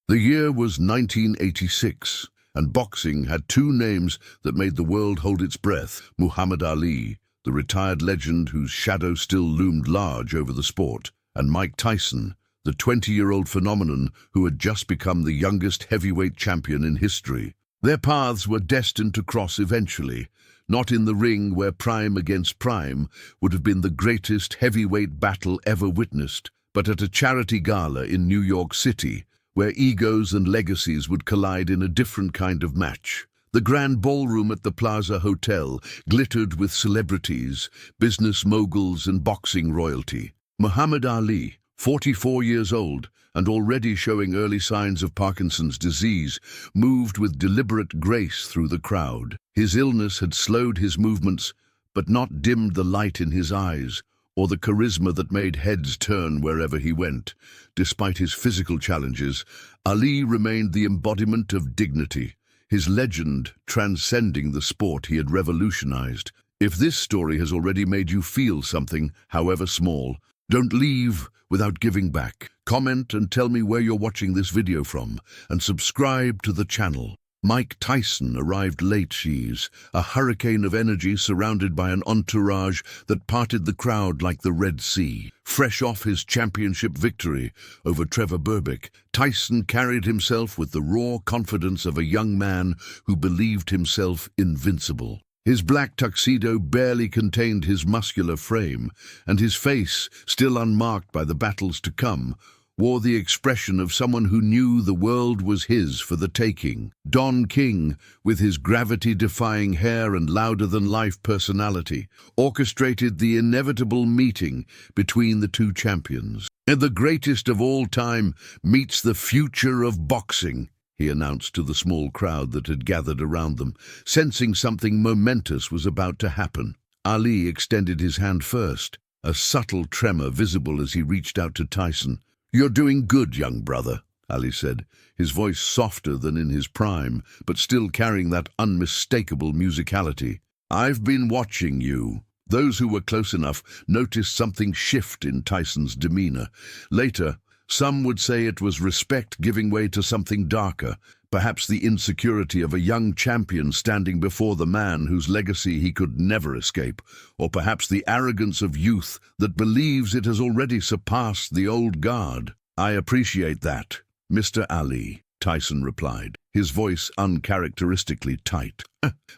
The year was 1986, and boxing had two names that made the world hold its breath: Muhammad Ali, the retired legend whose shadow still loomed large over the sport, and Mike Tyson, the 20-year-old phenomenon who had just become the youngest heavyweight champion in history. Their paths were destined to cross eventually, not in the ring where prime against prime would have been the greatest heavyweight battle ever witnessed, but at a charity gala in New York City, where egos and legacies would collide in a different kind of match. The grand ballroom at the Plaza Hotel glittered with celebrities, business moguls and boxing royalty. Muhammad Ali, 44 years old and already showing early signs of Parkinson's disease, moved with deliberate grace through the crowd. His illness had slowed his movements, but not dimmed the light in his eyes or the charisma that made heads turn wherever he went. Despite his physical challenges, Ali remained the embodiment of dignity, his legend transcending the sport he had revolutionized. If this story has already made you feel something, however small, don't leave without giving back. Comment and tell me where you're watching this video from, and subscribe to the channel. Mike Tyson arrived late, a hurricane of energy surrounded by an entourage that parted the crowd like the Red Sea. Fresh off his championship victory over Trevor Berbick, Tyson carried himself with the raw confidence of a young man who believed himself invincible. His black tuxedo barely contained his muscular frame, and his face, still unmarked by the battles to come, wore the expression of someone who knew the world was his for the taking. Don King, with his gravity-defying hair and louder-than-life personality, orchestrated the inevitable meeting between the two champions. "And the greatest of all time meets the future of boxing," he announced to the small crowd that had gathered around them, sensing something momentous was about to happen. Ali extended his hand first, a subtle tremor visible as he reached out to Tyson. "You're doing good, young brother," Ali said, his voice softer than in his prime, but still carrying that unmistakable musicality. "I've been watching you." Those who were close enough noticed something shift in Tyson's demeanor. Later, some would say it was respect giving way to something darker, perhaps the insecurity of a young champion standing before the man whose legacy he could never escape, or perhaps the arrogance of youth that believes it has already surpassed the old guard. "I appreciate that, Mr. Ali," Tyson replied, his voice uncharacteristically tight.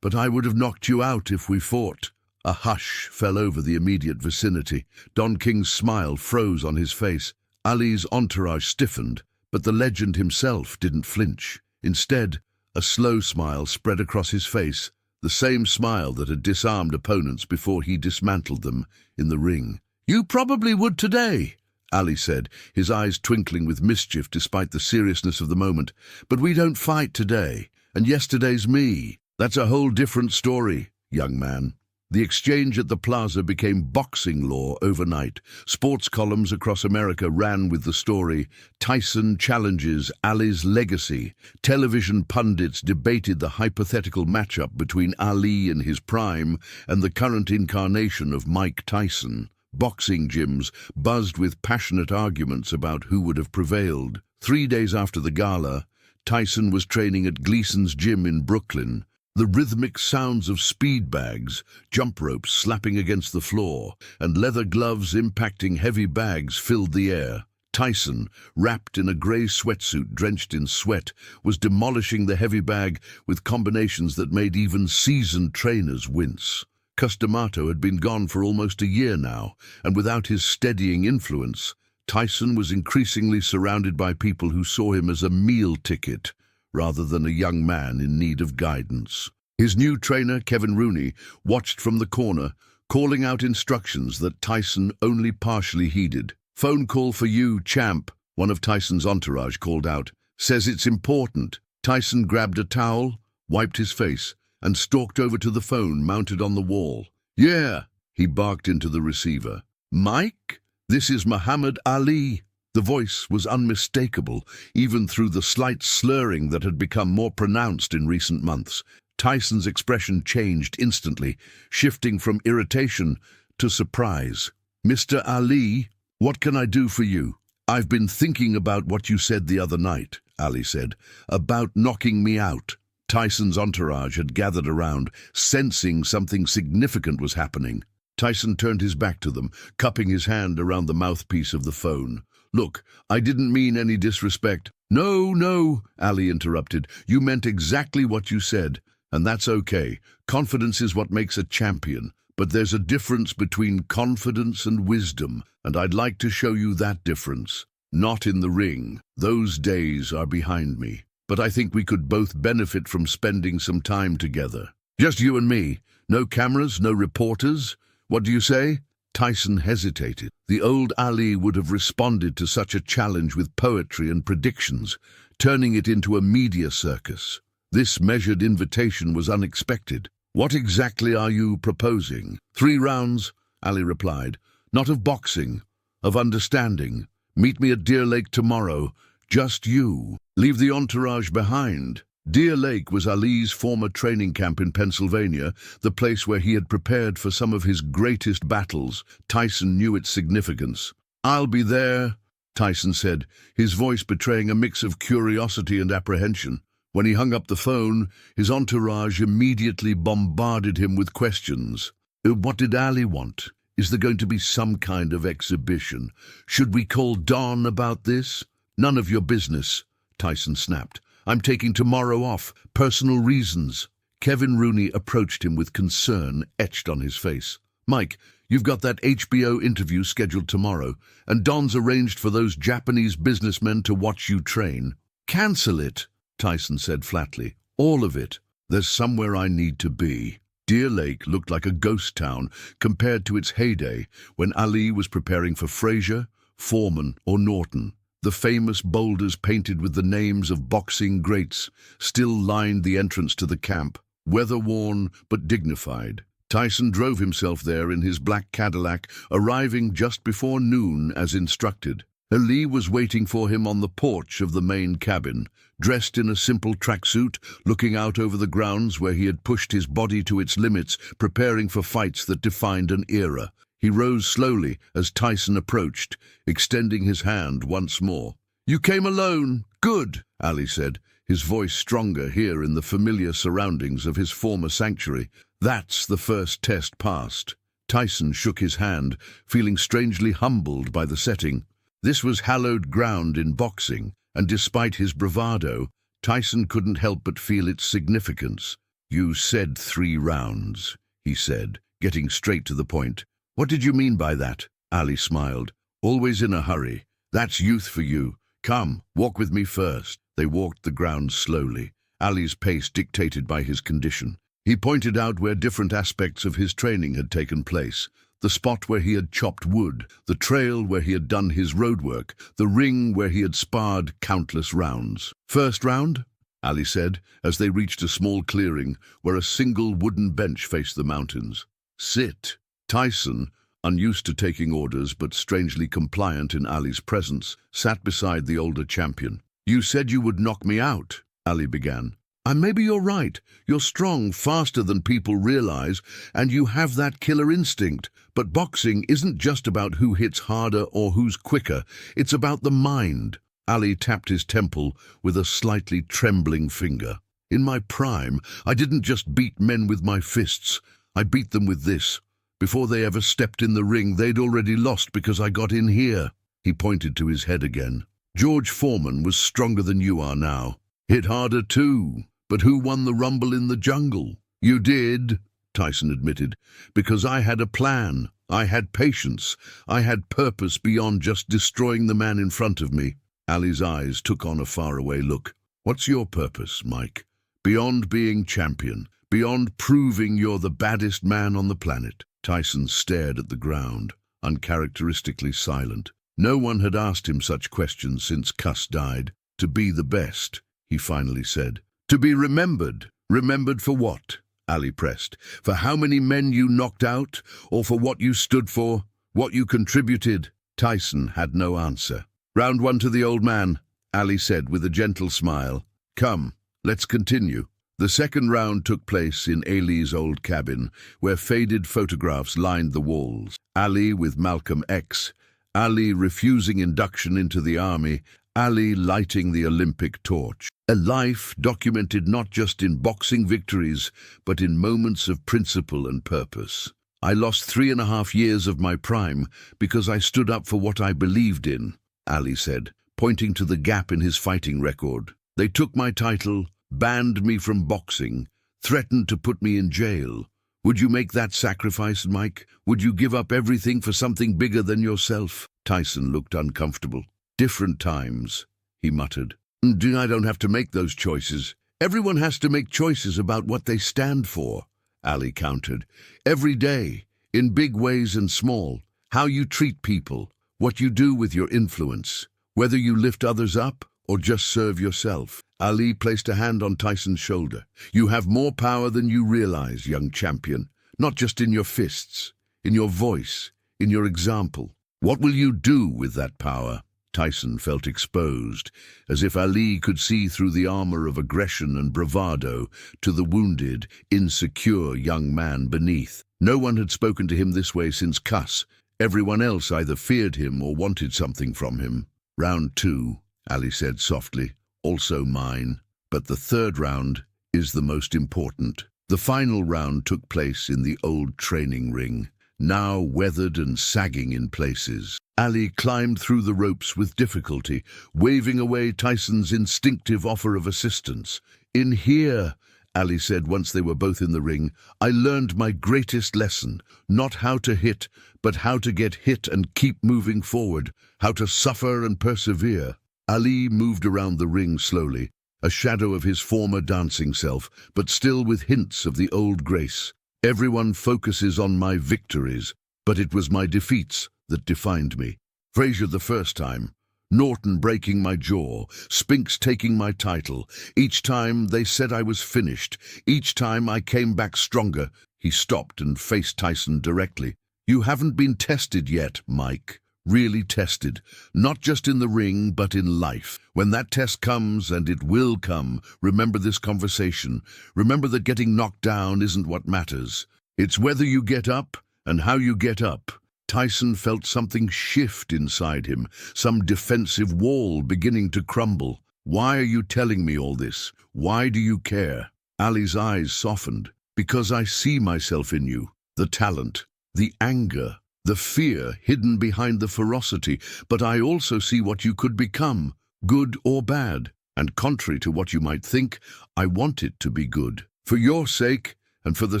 "But I would have knocked you out if we fought." A hush fell over the immediate vicinity. Don King's smile froze on his face. Ali's entourage stiffened, but the legend himself didn't flinch. Instead, a slow smile spread across his face, the same smile that had disarmed opponents before he dismantled them in the ring. "You probably would today," Ali said, his eyes twinkling with mischief despite the seriousness of the moment. "But we don't fight today, and yesterday's me. That's a whole different story, young man." The exchange at the plaza became boxing law overnight. Sports columns across America ran with the story, "Tyson challenges Ali's legacy." Television pundits debated the hypothetical matchup between Ali in his prime and the current incarnation of Mike Tyson. Boxing gyms buzzed with passionate arguments about who would have prevailed. 3 days after the gala, Tyson was training at Gleason's gym in Brooklyn. The rhythmic sounds of speed bags, jump ropes slapping against the floor, and leather gloves impacting heavy bags filled the air. Tyson, wrapped in a grey sweatsuit drenched in sweat, was demolishing the heavy bag with combinations that made even seasoned trainers wince. Customato had been gone for almost a year now, and without his steadying influence, Tyson was increasingly surrounded by people who saw him as a meal ticket, rather than a young man in need of guidance. His new trainer, Kevin Rooney, watched from the corner, calling out instructions that Tyson only partially heeded. "Phone call for you, champ," one of Tyson's entourage called out. "Says it's important." Tyson grabbed a towel, wiped his face, and stalked over to the phone mounted on the wall. "Yeah," he barked into the receiver. "Mike, this is Muhammad Ali." The voice was unmistakable, even through the slight slurring that had become more pronounced in recent months. Tyson's expression changed instantly, shifting from irritation to surprise. "Mr. Ali, what can I do for you?" "I've been thinking about what you said the other night," Ali said. "About knocking me out." Tyson's entourage had gathered around, sensing something significant was happening. Tyson turned his back to them, cupping his hand around the mouthpiece of the phone. "Look, I didn't mean any disrespect." No, Ali interrupted. "You meant exactly what you said, and that's okay. Confidence is what makes a champion. But there's a difference between confidence and wisdom, and I'd like to show you that difference. Not in the ring. Those days are behind me. But I think we could both benefit from spending some time together. Just you and me. No cameras, no reporters. What do you say?" Tyson hesitated. The old Ali would have responded to such a challenge with poetry and predictions, turning it into a media circus. This measured invitation was unexpected. "What exactly are you proposing?" 3 rounds, Ali replied. "Not of boxing, of understanding. Meet me at Deer Lake tomorrow. Just you. Leave the entourage behind." Deer Lake was Ali's former training camp in Pennsylvania, the place where he had prepared for some of his greatest battles. Tyson knew its significance. "I'll be there," Tyson said, his voice betraying a mix of curiosity and apprehension. When he hung up the phone, his entourage immediately bombarded him with questions. What did Ali want? Is there going to be some kind of exhibition? Should we call Don about this? "None of your business," Tyson snapped. "I'm taking tomorrow off. Personal reasons." Kevin Rooney approached him with concern etched on his face. "Mike, you've got that HBO interview scheduled tomorrow, and Don's arranged for those Japanese businessmen to watch you train." "Cancel it," Tyson said flatly. "All of it. There's somewhere I need to be." Deer Lake looked like a ghost town compared to its heyday when Ali was preparing for Frazier, Foreman, or Norton. The famous boulders painted with the names of boxing greats still lined the entrance to the camp, weather-worn but dignified. Tyson drove himself there in his black Cadillac, arriving just before noon as instructed. Ali was waiting for him on the porch of the main cabin, dressed in a simple tracksuit, looking out over the grounds where he had pushed his body to its limits, preparing for fights that defined an era. He rose slowly as Tyson approached, extending his hand once more. "You came alone. Good," Ali said, his voice stronger here in the familiar surroundings of his former sanctuary. "That's the first test passed." Tyson shook his hand, feeling strangely humbled by the setting. This was hallowed ground in boxing, and despite his bravado, Tyson couldn't help but feel its significance. "You said 3 rounds, he said, getting straight to the point. "What did you mean by that?" Ali smiled. "Always in a hurry. That's youth for you. Come, walk with me first." They walked the grounds slowly, Ali's pace dictated by his condition. He pointed out where different aspects of his training had taken place. The spot where he had chopped wood, the trail where he had done his road work, the ring where he had sparred countless rounds. "First round?" Ali said, as they reached a small clearing where a single wooden bench faced the mountains. "Sit." Tyson, unused to taking orders but strangely compliant in Ali's presence, sat beside the older champion. "You said you would knock me out," Ali began. "And maybe you're right. You're strong, faster than people realize, and you have that killer instinct. But boxing isn't just about who hits harder or who's quicker. It's about the mind." Ali tapped his temple with a slightly trembling finger. "In my prime, I didn't just beat men with my fists. I beat them with this. Before they ever stepped in the ring, they'd already lost because I got in here." He pointed to his head again. "George Foreman was stronger than you are now. Hit harder too. But who won the rumble in the jungle?" "You did," Tyson admitted, "because I had a plan. I had patience. I had purpose beyond just destroying the man in front of me." Ali's eyes took on a faraway look. "What's your purpose, Mike? Beyond being champion, beyond proving you're the baddest man on the planet?" Tyson stared at the ground, uncharacteristically silent. No one had asked him such questions since Cuss died. "To be the best," he finally said. "To be remembered. Remembered for what?" Ali pressed. "For how many men you knocked out, or for what you stood for, what you contributed?" Tyson had no answer. "Round 1 to the old man," Ali said with a gentle smile. "Come, let's continue." The second round took place in Ali's old cabin, where faded photographs lined the walls. Ali with Malcolm X, Ali refusing induction into the army, Ali lighting the Olympic torch. A life documented not just in boxing victories, but in moments of principle and purpose. I lost 3.5 years of my prime because I stood up for what I believed in, Ali said, pointing to the gap in his fighting record. They took my title, banned me from boxing, threatened to put me in jail. Would you make that sacrifice, Mike? Would you give up everything for something bigger than yourself? Tyson looked uncomfortable. Different times, he muttered. I don't have to make those choices. Everyone has to make choices about what they stand for, Ali countered. Every day, in big ways and small, how you treat people, what you do with your influence, whether you lift others up or just serve yourself. Ali placed a hand on Tyson's shoulder. You have more power than you realize, young champion, not just in your fists, in your voice, in your example. What will you do with that power? Tyson felt exposed, as if Ali could see through the armor of aggression and bravado to the wounded, insecure young man beneath. No one had spoken to him this way since Cuss. Everyone else either feared him or wanted something from him. Round 2, Ali said softly, also mine. But the third round is the most important. The final round took place in the old training ring, now weathered and sagging in places. Ali climbed through the ropes with difficulty, waving away Tyson's instinctive offer of assistance. In here, Ali said once they were both in the ring, I learned my greatest lesson, not how to hit, but how to get hit and keep moving forward, how to suffer and persevere. Ali moved around the ring slowly, a shadow of his former dancing self, but still with hints of the old grace. Everyone focuses on my victories, but it was my defeats that defined me. Frazier the first time, Norton breaking my jaw, Spinks taking my title. Each time they said I was finished. Each time I came back stronger. He stopped and faced Tyson directly. You haven't been tested yet, Mike. Really tested. Not just in the ring, but in life. When that test comes, and it will come, remember this conversation. Remember that getting knocked down isn't what matters. It's whether you get up and how you get up. Tyson felt something shift inside him, some defensive wall beginning to crumble. Why are you telling me all this? Why do you care? Ali's eyes softened. Because I see myself in you. The talent, the anger, the fear hidden behind the ferocity. But I also see what you could become, good or bad. And contrary to what you might think, I want it to be good. For your sake, and for the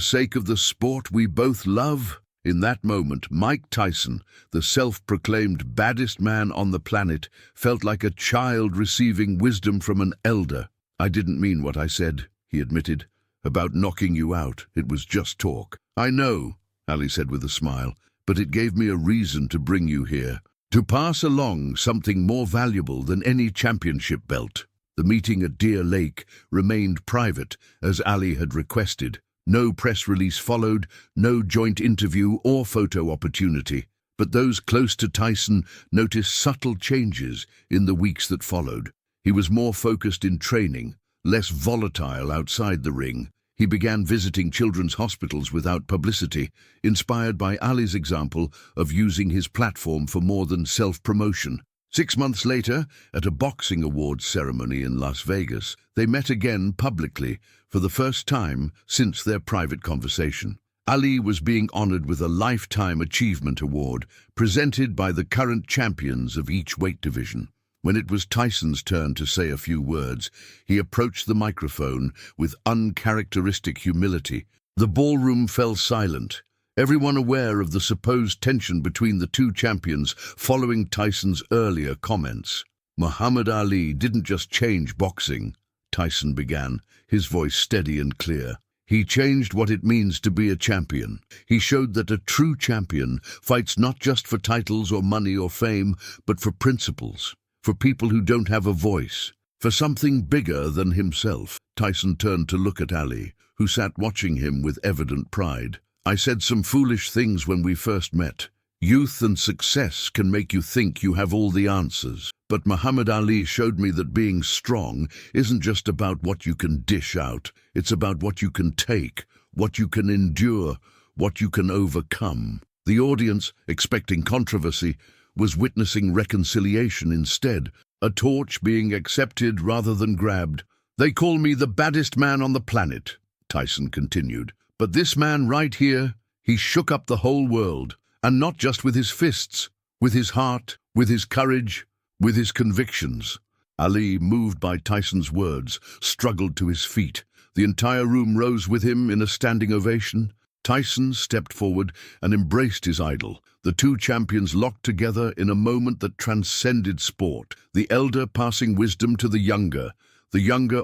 sake of the sport we both love. In that moment, Mike Tyson, the self-proclaimed baddest man on the planet, felt like a child receiving wisdom from an elder. I didn't mean what I said, he admitted, about knocking you out. It was just talk. I know, Ali said with a smile, but it gave me a reason to bring you here. To pass along something more valuable than any championship belt. The meeting at Deer Lake remained private, as Ali had requested. No press release followed, no joint interview or photo opportunity. But those close to Tyson noticed subtle changes in the weeks that followed. He was more focused in training, less volatile outside the ring. He began visiting children's hospitals without publicity, inspired by Ali's example of using his platform for more than self-promotion. 6 months later, at a boxing awards ceremony in Las Vegas, they met again publicly for the first time since their private conversation. Ali was being honored with a Lifetime Achievement Award presented by the current champions of each weight division. When it was Tyson's turn to say a few words, he approached the microphone with uncharacteristic humility. The ballroom fell silent, everyone aware of the supposed tension between the two champions following Tyson's earlier comments. Muhammad Ali didn't just change boxing, Tyson began, his voice steady and clear. He changed what it means to be a champion. He showed that a true champion fights not just for titles or money or fame, but for principles, for people who don't have a voice, for something bigger than himself. Tyson turned to look at Ali, who sat watching him with evident pride. I said some foolish things when we first met. Youth and success can make you think you have all the answers. But Muhammad Ali showed me that being strong isn't just about what you can dish out. It's about what you can take, what you can endure, what you can overcome. The audience, expecting controversy, was witnessing reconciliation instead. a torch being accepted rather than grabbed. They call me the baddest man on the planet, Tyson continued. But this man right here, he shook up the whole world, and not just with his fists, with his heart, with his courage, with his convictions. Ali, moved by Tyson's words, struggled to his feet. The entire room rose with him in a standing ovation. Tyson stepped forward and embraced his idol. The two champions locked together in a moment that transcended sport, the elder passing wisdom to the younger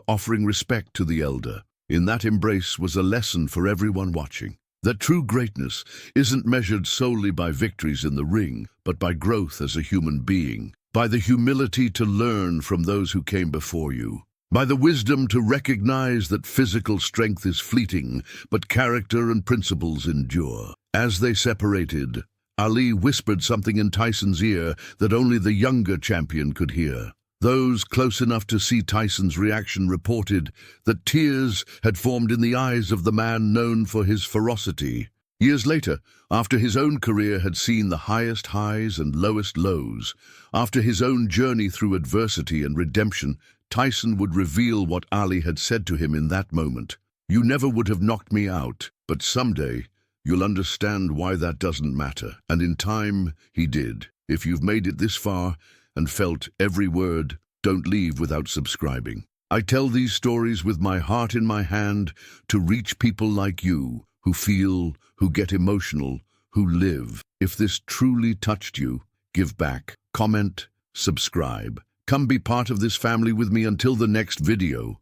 offering respect to the elder. In that embrace was a lesson for everyone watching, that true greatness isn't measured solely by victories in the ring, but by growth as a human being, by the humility to learn from those who came before you, by the wisdom to recognize that physical strength is fleeting, but character and principles endure. As they separated, Ali whispered something in Tyson's ear that only the younger champion could hear. Those close enough to see Tyson's reaction reported that tears had formed in the eyes of the man known for his ferocity. Years later, after his own career had seen the highest highs and lowest lows, after his own journey through adversity and redemption, Tyson would reveal what Ali had said to him in that moment. "You never would have knocked me out, but someday you'll understand why that doesn't matter." And in time, he did. If you've made it this far and felt every word, don't leave without subscribing. I tell these stories with my heart in my hand to reach people like you, who feel, who get emotional, who live. If this truly touched you, give back, comment, subscribe. Come be part of this family with me until the next video.